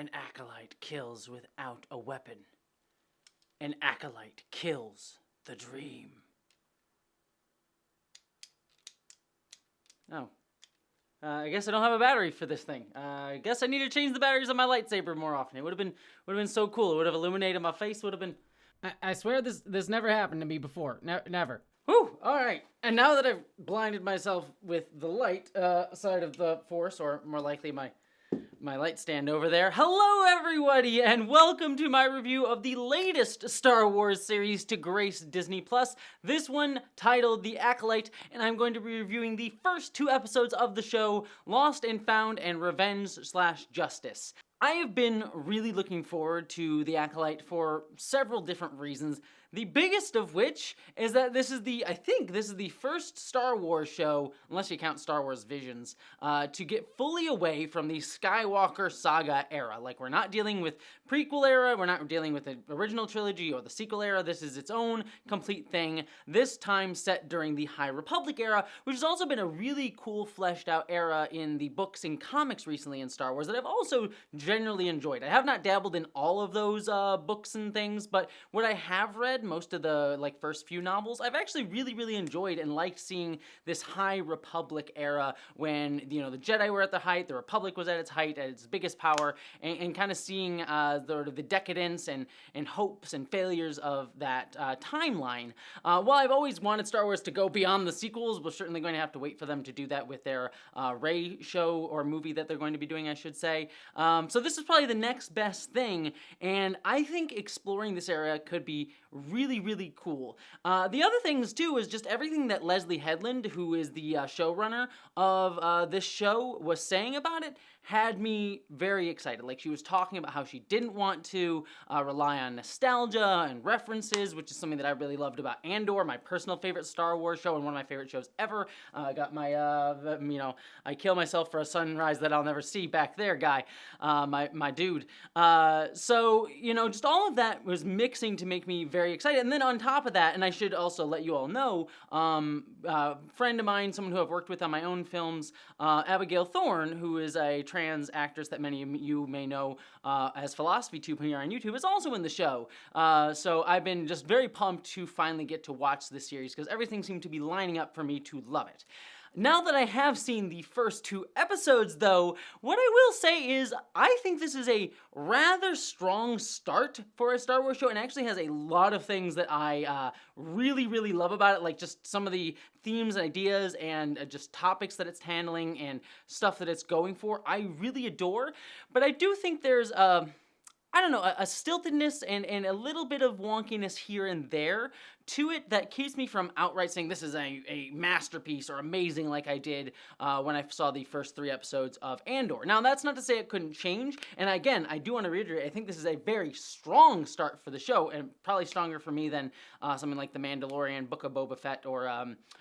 An acolyte kills without a weapon. An acolyte kills the dream. Oh. I guess I don't have a battery for this thing. I guess I need to change the batteries on my lightsaber more often. It would have been so cool. It would have illuminated my face. Would have been. I swear this never happened to me before. Never. Whew, all right. And now that I've blinded myself with the light side of the Force, or more likely my light stand over there. Hello, everybody, and welcome to my review of the latest Star Wars series to grace Disney+. This one titled The Acolyte, and I'm going to be reviewing the first 2 episodes of the show, Lost and Found and Revenge/Justice. I have been really looking forward to The Acolyte for several different reasons. The biggest of which is that I think this is the first Star Wars show, unless you count Star Wars Visions, to get fully away from the Skywalker saga era. Like, we're not dealing with prequel era, we're not dealing with the original trilogy or the sequel era. This is its own complete thing, this time set during the High Republic era, which has also been a really cool, fleshed out era in the books and comics recently in Star Wars that I've also generally enjoyed. I have not dabbled in all of those books and things, but what I have read, most of the first few novels, I've actually really enjoyed and liked seeing this High Republic era when the Jedi were at the height, the Republic was at its height, at its biggest power, and kind of seeing the decadence and hopes and failures of that timeline. While I've always wanted Star Wars to go beyond the sequels, we're certainly going to have to wait for them to do that with their Rey show or movie that they're going to be doing, I should say. So this is probably the next best thing, and I think exploring this area could be really cool. The other things too is just everything that Leslie Headland, who is the showrunner of this show, was saying about it had me very excited. Like, she was talking about how she didn't want to rely on nostalgia and references, which is something that I really loved about Andor, my personal favorite Star Wars show and one of my favorite shows ever. I got my, I kill myself for a sunrise that I'll never see back there guy, my dude. So, just all of that was mixing to make me very excited. And then on top of that, and I should also let you all know, friend of mine, someone who I've worked with on my own films, Abigail Thorne, who is a trans actress that many of you may know as Philosophy Tube here on YouTube, is also in the show. So I've been just very pumped to finally get to watch this series because everything seemed to be lining up for me to love it. Now that I have seen the first 2 episodes, though, what I will say is I think this is a rather strong start for a Star Wars show, and actually has a lot of things that I really love about it, like just some of the themes and ideas and just topics that it's handling and stuff that it's going for. I really adore, but I do think there's a stiltedness and a little bit of wonkiness here and there to it that keeps me from outright saying this is a masterpiece or amazing like I did when I saw the first 3 episodes of Andor. Now, that's not to say it couldn't change, and again, I do want to reiterate, I think this is a very strong start for the show, and probably stronger for me than something like The Mandalorian, Book of Boba Fett, or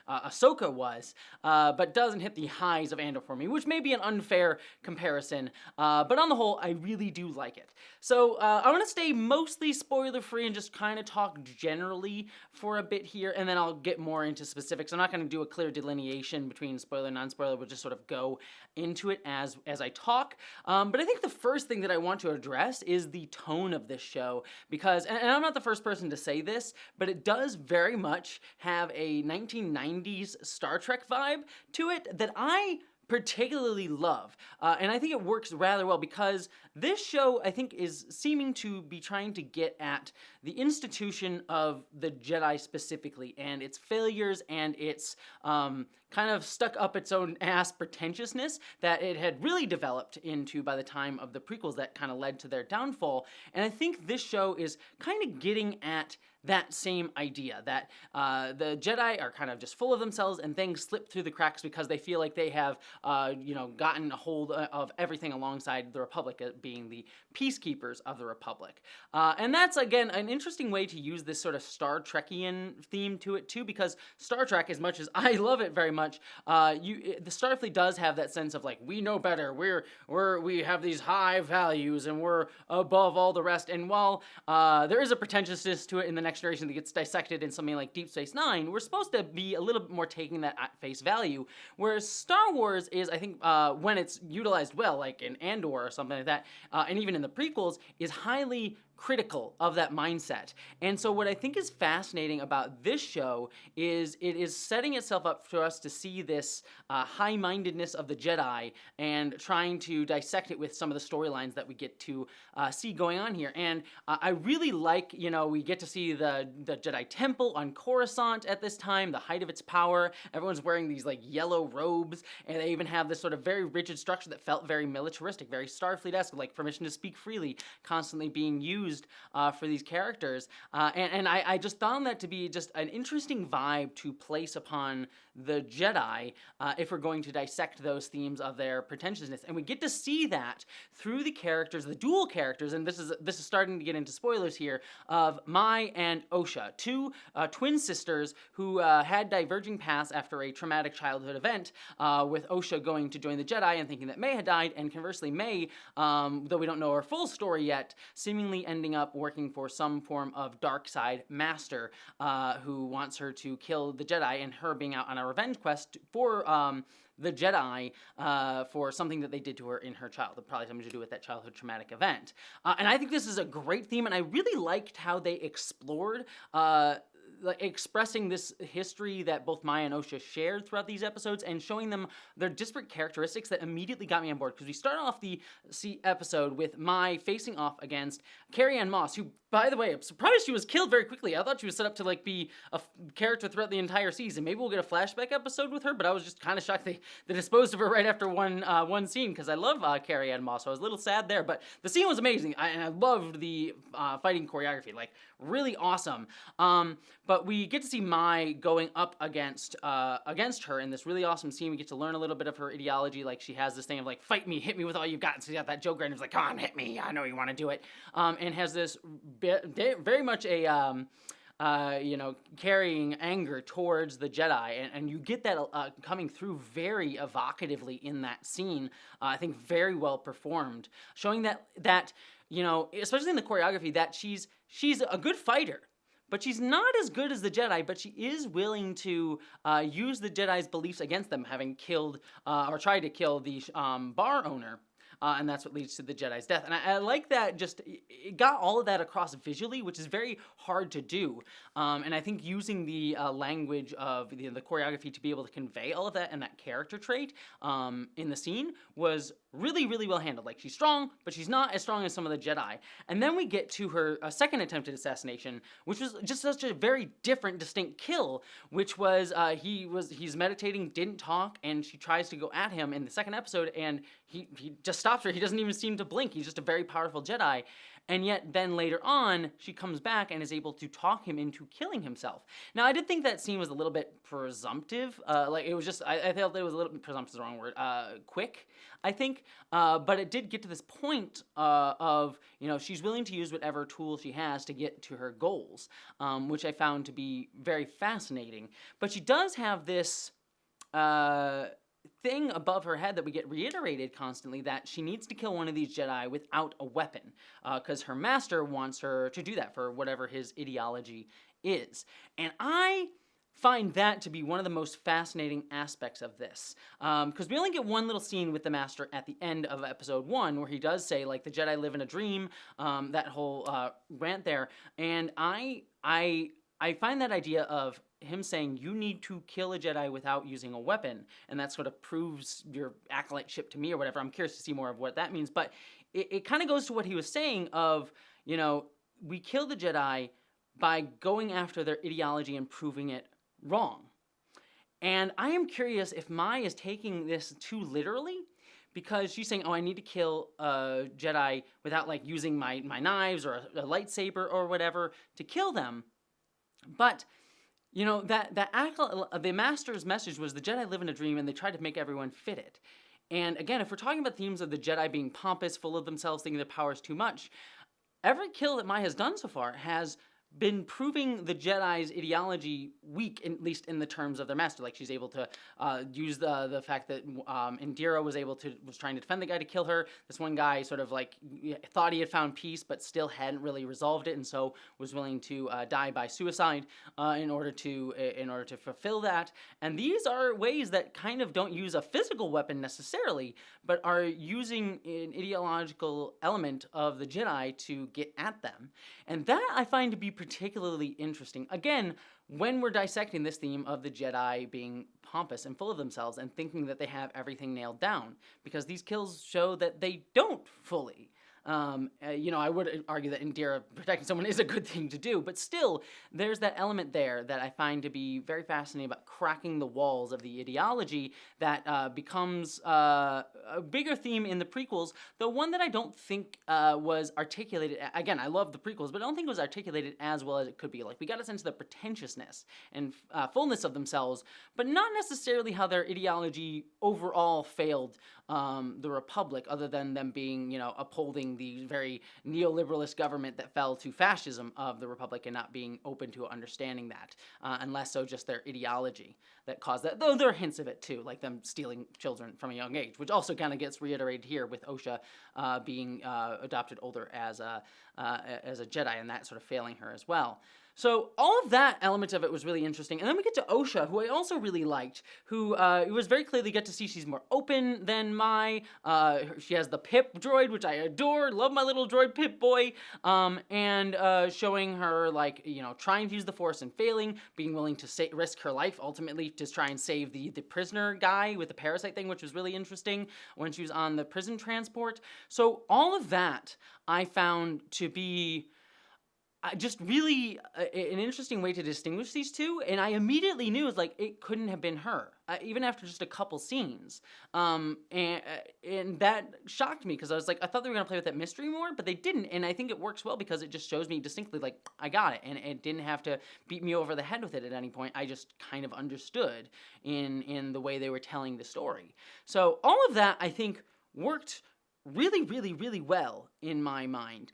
Ahsoka was, but doesn't hit the highs of Andor for me, which may be an unfair comparison, but on the whole, I really do like it. So I want to stay mostly spoiler-free and just kind of talk generally for a bit here, and then I'll get more into specifics. I'm not going to do a clear delineation between spoiler and non-spoiler. We'll just sort of go into it as I talk. But I think the first thing that I want to address is the tone of this show, because, and I'm not the first person to say this, but it does very much have a 1990s Star Trek vibe to it that I particularly love, and I think it works rather well because this show, I think, is seeming to be trying to get at the institution of the Jedi specifically, and its failures and its kind of stuck up its own ass pretentiousness that it had really developed into by the time of the prequels that kind of led to their downfall. And I think this show is kind of getting at that same idea, that the Jedi are kind of just full of themselves and things slip through the cracks because they feel like they have, gotten a hold of everything alongside the Republic, being the peacekeepers of the Republic. And that's, again, an interesting way to use this sort of Star Trekian theme to it, too, because Star Trek, as much as I love it very much, the Starfleet does have that sense of, like, we know better, we have these high values, and we're above all the rest. And while there is a pretentiousness to it in the next Next Generation that gets dissected in something like Deep Space Nine, we're supposed to be a little bit more taking that at face value. Whereas Star Wars is, I think, when it's utilized well, like in Andor or something like that, and even in the prequels, is highly critical of that mindset. And so what I think is fascinating about this show is it is setting itself up for us to see this high-mindedness of the Jedi and trying to dissect it with some of the storylines that we get to see going on here. And I really like, we get to see the Jedi Temple on Coruscant at this time, the height of its power. Everyone's wearing these like yellow robes, and they even have this sort of very rigid structure that felt very militaristic, very Starfleet-esque, like permission to speak freely, constantly being used for these characters. And I just found that to be just an interesting vibe to place upon the Jedi if we're going to dissect those themes of their pretentiousness. And we get to see that through the characters, the dual characters, and this is starting to get into spoilers here, of Mai and Osha, two twin sisters who had diverging paths after a traumatic childhood event, with Osha going to join the Jedi and thinking that Mai had died, and conversely Mai, though we don't know her full story yet, seemingly ending up working for some form of dark side master who wants her to kill the Jedi, and her being out on a revenge quest for the Jedi for something that they did to her in her childhood, probably something to do with that childhood traumatic event. And I think this is a great theme, and I really liked how they explored expressing this history that both Maya and Osha shared throughout these episodes and showing them their disparate characteristics that immediately got me on board. Because we start off the episode with Mai facing off against Carrie-Anne Moss, who, by the way, I'm surprised she was killed very quickly. I thought she was set up to be a character throughout the entire season. Maybe we'll get a flashback episode with her, but I was just kind of shocked they disposed of her right after one scene, because I love Carrie-Anne Moss, so I was a little sad there. But the scene was amazing, and I loved the fighting choreography, really awesome. But we get to see Mai going up against her in this really awesome scene. We get to learn a little bit of her ideology. She has this thing of fight me, hit me with all you've got. And so she got that Joe Grander's come on, hit me. I know you want to do it. And has this very much a carrying anger towards the Jedi, and you get that coming through very evocatively in that scene. I think very well performed, showing that especially in the choreography, that she's a good fighter. But she's not as good as the Jedi, but she is willing to use the Jedi's beliefs against them, having killed or tried to kill the bar owner. And that's what leads to the Jedi's death. And I like that, it got all of that across visually, which is very hard to do. And I think using the language of the choreography to be able to convey all of that and that character trait in the scene was really, really well handled. She's strong, but she's not as strong as some of the Jedi. And then we get to her second attempted assassination, which was just such a very different, distinct kill, which was he's meditating, didn't talk, and she tries to go at him in the second episode, and he just stops her. He doesn't even seem to blink. He's just a very powerful Jedi. And yet then later on, she comes back and is able to talk him into killing himself. Now, I did think that scene was a little bit presumptive. It was just, I felt it was a little bit, presumptive is the wrong word, quick, I think. But it did get to this point of, she's willing to use whatever tool she has to get to her goals, which I found to be very fascinating. But she does have this thing above her head that we get reiterated constantly, that she needs to kill one of these Jedi without a weapon, because her master wants her to do that for whatever his ideology is. And I find that to be one of the most fascinating aspects of this, because we only get one little scene with the master at the end of episode 1 where he does say the Jedi live in a dream, that whole rant there, and I find that idea of him saying you need to kill a Jedi without using a weapon, and that sort of proves your acolyte-ship to me or whatever. I'm curious to see more of what that means, but it kind of goes to what he was saying of, we kill the Jedi by going after their ideology and proving it wrong. And I am curious if Mai is taking this too literally, because she's saying, I need to kill a Jedi without using my knives or a lightsaber or whatever to kill them. But the master's message was the Jedi live in a dream, and they tried to make everyone fit it. And again, if we're talking about themes of the Jedi being pompous, full of themselves, thinking their power is too much, every kill that Mai has done so far has been proving the Jedi's ideology weak, at least in the terms of their master. Like, she's able to use the fact that Indira was trying to defend the guy to kill her. This one guy sort of like thought he had found peace, but still hadn't really resolved it, and so was willing to die by suicide in order to fulfill that. And these are ways that kind of don't use a physical weapon necessarily, but are using an ideological element of the Jedi to get at them. And that I find to be particularly interesting. Again, when we're dissecting this theme of the Jedi being pompous and full of themselves and thinking that they have everything nailed down, because these kills show that they don't fully. I would argue that Indira protecting someone is a good thing to do, but still, there's that element there that I find to be very fascinating about cracking the walls of the ideology that becomes a bigger theme in the prequels, though one that I don't think was articulated. Again, I love the prequels, but I don't think it was articulated as well as it could be. Like, we got a sense of the pretentiousness and fullness of themselves, but not necessarily how their ideology overall failed the Republic, other than them being, upholding the very neoliberalist government that fell to fascism of the Republic and not being open to understanding that, and less so just their ideology that caused that. Though there are hints of it too, like them stealing children from a young age, which also kind of gets reiterated here with Osha being adopted older as a Jedi, and that sort of failing her as well. So all of that element of it was really interesting. And then we get to Osha, who I also really liked, who it was very clearly get to see she's more open than Mai. She has the Pip droid, which I adore. Love my little droid Pip boy. And showing her, like, trying to use the Force and failing, being willing to risk her life ultimately to try and save the prisoner guy with the parasite thing, which was really interesting when she was on the prison transport. So all of that I found to be just really an interesting way to distinguish these two, and I immediately knew it couldn't have been her, even after just a couple scenes, and that shocked me because I was like, I thought they were gonna play with that mystery more, but they didn't, and I think it works well because it just shows me distinctly I got it, and it didn't have to beat me over the head with it at any point. I just kind of understood in the way they were telling the story. So all of that I think worked really, really, really well in my mind.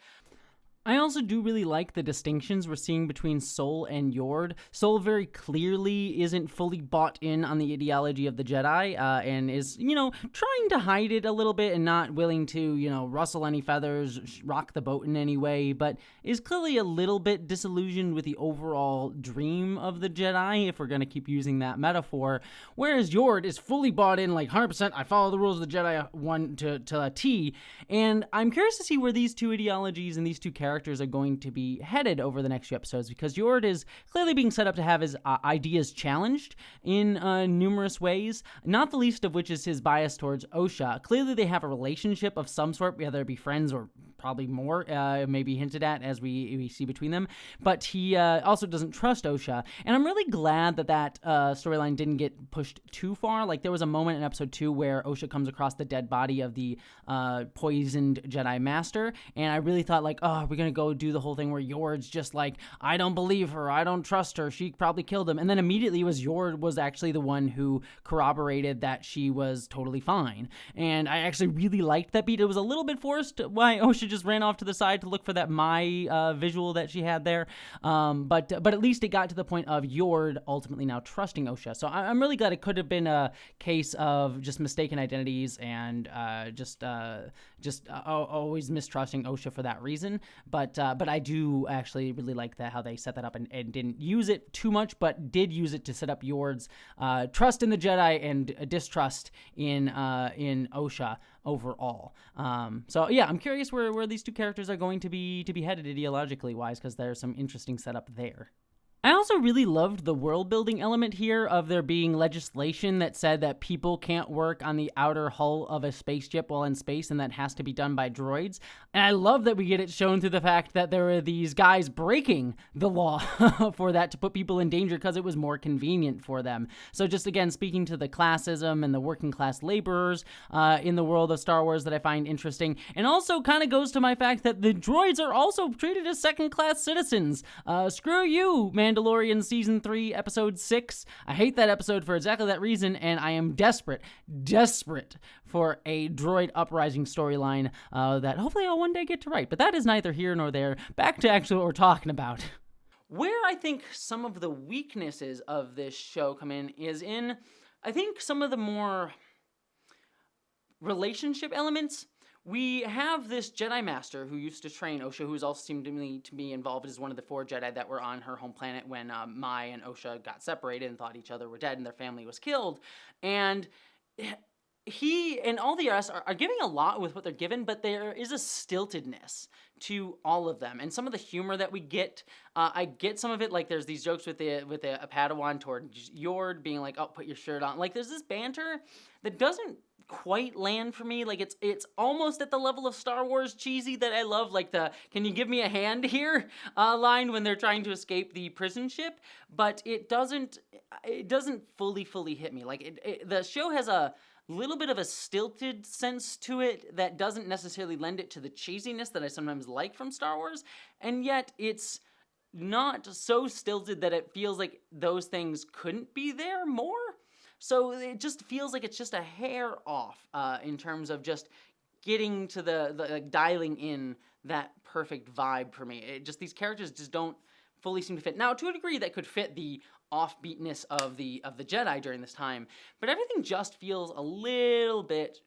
I also do really like the distinctions we're seeing between Sol and Yord. Sol very clearly isn't fully bought in on the ideology of the Jedi, and is, trying to hide it a little bit and not willing to, rustle any feathers, rock the boat in any way, but is clearly a little bit disillusioned with the overall dream of the Jedi, if we're going to keep using that metaphor, whereas Yord is fully bought in, 100%, I follow the rules of the Jedi one to a T, and I'm curious to see where these two ideologies and these two characters are going to be headed over the next few episodes, because Yord is clearly being set up to have his ideas challenged in numerous ways, not the least of which is his bias towards Osha. Clearly they have a relationship of some sort, whether it be friends or probably more, maybe hinted at as we see between them, but he also doesn't trust Osha, and I'm really glad that storyline didn't get pushed too far. Like, there was a moment in episode 2 where Osha comes across the dead body of the poisoned Jedi Master, and I really thought, we're gonna go do the whole thing where Yord's just I don't believe her, I don't trust her, she probably killed him, and then immediately Yord was actually the one who corroborated that she was totally fine, and I actually really liked that beat. It was a little bit forced why Osha just ran off to the side to look for that visual that she had there, but at least it got to the point of Yord ultimately now trusting Osha. So I'm really glad. It could have been a case of just mistaken identities and just always mistrusting Osha for that reason, but I do actually really like that how they set that up and didn't use it too much, but did use it to set up Yord's trust in the Jedi and distrust in Osha overall. So yeah, I'm curious where these two characters are going to be headed ideologically wise, because there's some interesting setup there. I also really loved the world-building element here of there being legislation that said that people can't work on the outer hull of a spaceship while in space, and that has to be done by droids. And I love that we get it shown through the fact that there are these guys breaking the law for that to put people in danger because it was more convenient for them. So just again, speaking to the classism and the working class laborers in the world of Star Wars that I find interesting, and also kind of goes to my fact that the droids are also treated as second-class citizens. Screw you, Mandalorian Season 3, Episode 6. I hate that episode for exactly that reason, and I am desperate for a droid uprising storyline that hopefully I'll one day get to write. But that is neither here nor there. Back to actually what we're talking about. Where I think some of the weaknesses of this show come in is in, I think, some of the more relationship elements. We have this Jedi Master who used to train Osha, who's also seemed to be involved as one of the 4 Jedi that were on her home planet when Mai and Osha got separated and thought each other were dead and their family was killed. And he and all the rest are giving a lot with what they're given, but there is a stiltedness to all of them, and some of the humor that we get, I get some of it. Like there's these jokes with a Padawan toward Yord being like, "Oh, put your shirt on." Like there's this banter that doesn't quite land for me. Like it's almost at the level of Star Wars cheesy that I love, like the "Can you give me a hand here?" Line when they're trying to escape the prison ship, but it doesn't fully hit me. Like the show has a little bit of a stilted sense to it that doesn't necessarily lend it to the cheesiness that I sometimes like from Star Wars, and yet it's not so stilted that it feels like those things couldn't be there more. So it just feels like it's just a hair off in terms of just getting to the dialing in that perfect vibe for me. It just, these characters just don't fully seem to fit. Now, to a degree, that could fit the offbeatness of the Jedi during this time, but everything just feels a little bit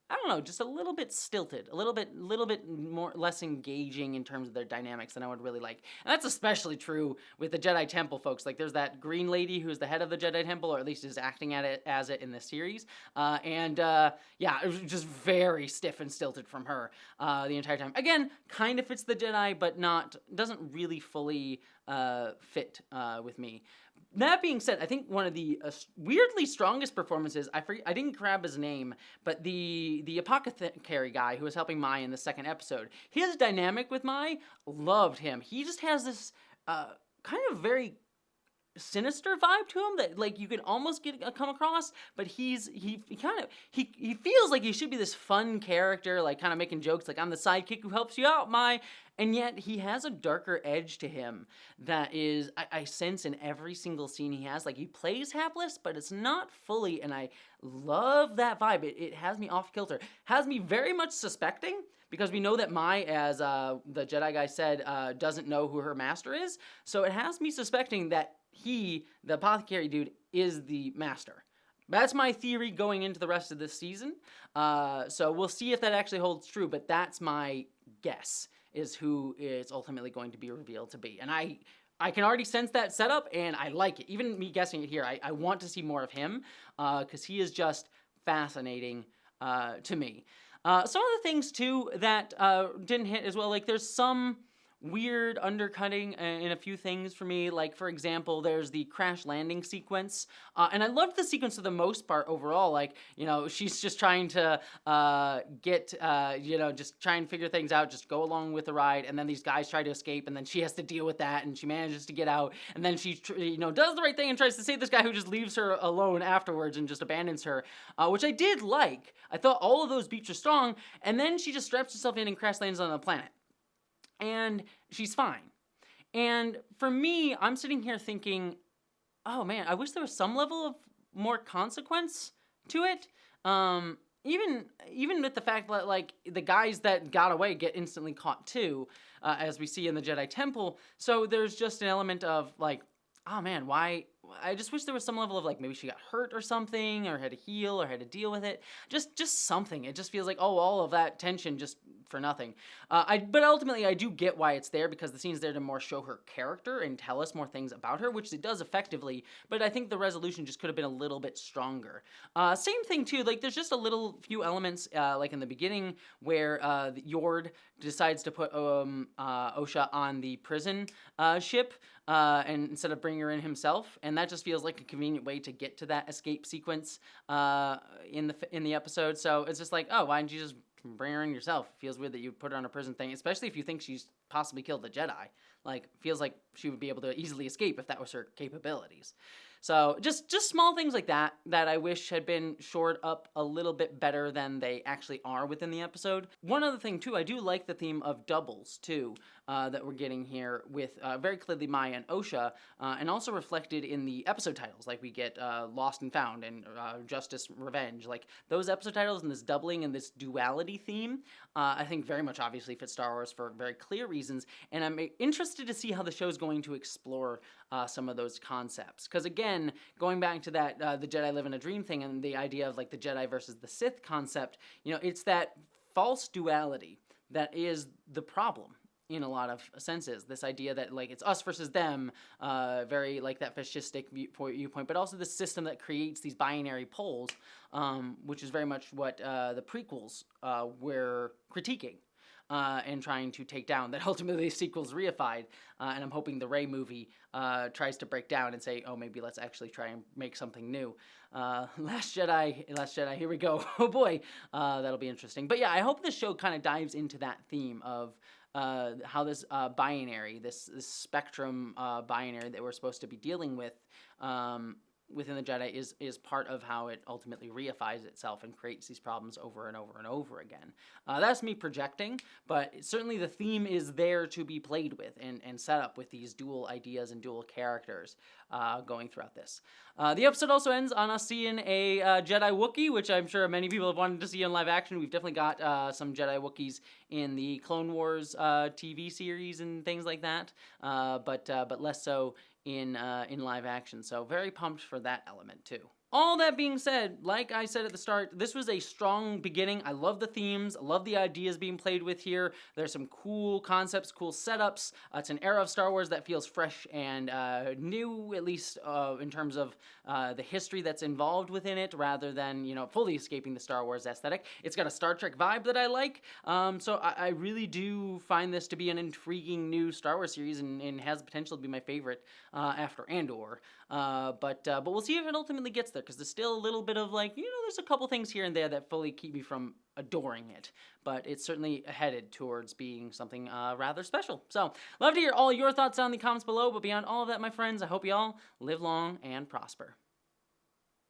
I don't know, just a little bit stilted, a little bit more less engaging in terms of their dynamics than I would really like. And that's especially true with the Jedi Temple folks. Like there's that green lady who's the head of the Jedi Temple, or at least is acting at it as it in this series. Yeah, it was just very stiff and stilted from her the entire time. Again, kind of fits the Jedi, but doesn't really fully fit with me. That being said, I think one of the weirdly strongest performances, I didn't grab his name, but the apothecary guy who was helping Mai in the second episode, his dynamic with Mai, loved him. He just has this kind of very sinister vibe to him that like you could almost come across, but he feels like he should be this fun character, like kind of making jokes like, "I'm the sidekick who helps you out, Mai," and yet he has a darker edge to him that is I sense in every single scene he has. Like he plays hapless, but it's not fully, and I love that vibe. It has me off kilter, has me very much suspecting, because we know that Mai, as the Jedi guy said, doesn't know who her master is, so it has me suspecting that he, the apothecary dude, is the master. That's my theory going into the rest of this season. So we'll see if that actually holds true, but that's my guess, is who it's ultimately going to be revealed to be. And I can already sense that setup, and I like it. Even me guessing it here, I want to see more of him, because he is just fascinating to me. Some of the things, too, that didn't hit as well, like there's some weird undercutting in a few things for me. Like, for example, there's the crash landing sequence, and I loved the sequence for the most part overall. Like, she's just trying to just try and figure things out, just go along with the ride, and then these guys try to escape, and then she has to deal with that, and she manages to get out, and then she does the right thing and tries to save this guy who just leaves her alone afterwards and just abandons her, which I did like. I thought all of those beats are strong, and then she just straps herself in and crash lands on the planet. And she's fine. And for me, I'm sitting here thinking, oh man, I wish there was some level of more consequence to it. Even with the fact that like the guys that got away get instantly caught too, as we see in the Jedi Temple. So there's just an element of like, oh man, why? I just wish there was some level of like maybe she got hurt or something, or had to heal, or had to deal with it. Just something. It just feels like, oh, all of that tension just for nothing. But ultimately, I do get why it's there, because the scene's there to more show her character and tell us more things about her, which it does effectively. But I think the resolution just could have been a little bit stronger. Same thing too. Like there's just a few elements like in the beginning where Yord decides to put Osha on the prison ship. And instead of bringing her in himself, and that just feels like a convenient way to get to that escape sequence in the episode. So it's just like, oh, why didn't you just bring her in yourself? It feels weird that you put her on a prison thing, especially if you think she's possibly killed the Jedi. Like, feels like she would be able to easily escape if that was her capabilities. So just small things like that I wish had been shored up a little bit better than they actually are within the episode. One other thing too, I do like the theme of doubles too, that we're getting here with very clearly Maya and Osha, and also reflected in the episode titles. Like we get Lost and Found and Justice, Revenge. Like those episode titles and this doubling and this duality theme, I think very much obviously fits Star Wars for very clear reasons. And I'm interested to see how the show's going to explore some of those concepts. Because again, going back to that the Jedi live in a dream thing and the idea of like the Jedi versus the Sith concept, you know, it's that false duality that is the problem in a lot of senses. This idea that like it's us versus them, very like that fascistic viewpoint, but also the system that creates these binary poles, which is very much what the prequels were critiquing. And trying to take down, that ultimately the sequel's reified, and I'm hoping the Rey movie tries to break down and say, oh, maybe let's actually try and make something new. Last Jedi, here we go. Oh boy, that'll be interesting. But yeah, I hope this show kind of dives into that theme of how this binary, this spectrum binary that we're supposed to be dealing with, within the Jedi is part of how it ultimately reifies itself and creates these problems over and over and over again. That's me projecting, but certainly the theme is there to be played with and set up with these dual ideas and dual characters going throughout this. The episode also ends on us seeing a Jedi Wookiee, which I'm sure many people have wanted to see in live action. We've definitely got some Jedi Wookiees in the Clone Wars TV series and things like that, but less so in live action. So very pumped for that element too. All that being said, like I said at the start, this was a strong beginning. I love the themes. I love the ideas being played with here. There's some cool concepts, cool setups. It's an era of Star Wars that feels fresh and new, at least in terms of the history that's involved within it, rather than, you know, fully escaping the Star Wars aesthetic. It's got a Star Trek vibe that I like. So I really do find this to be an intriguing new Star Wars series and has the potential to be my favorite after Andor. But we'll see if it ultimately gets there, because there's still a little bit of like, you know, there's a couple things here and there that fully keep me from adoring it, but it's certainly headed towards being something rather special. So love to hear all your thoughts down in the comments below, but beyond all of that, my friends, I hope you all live long and prosper.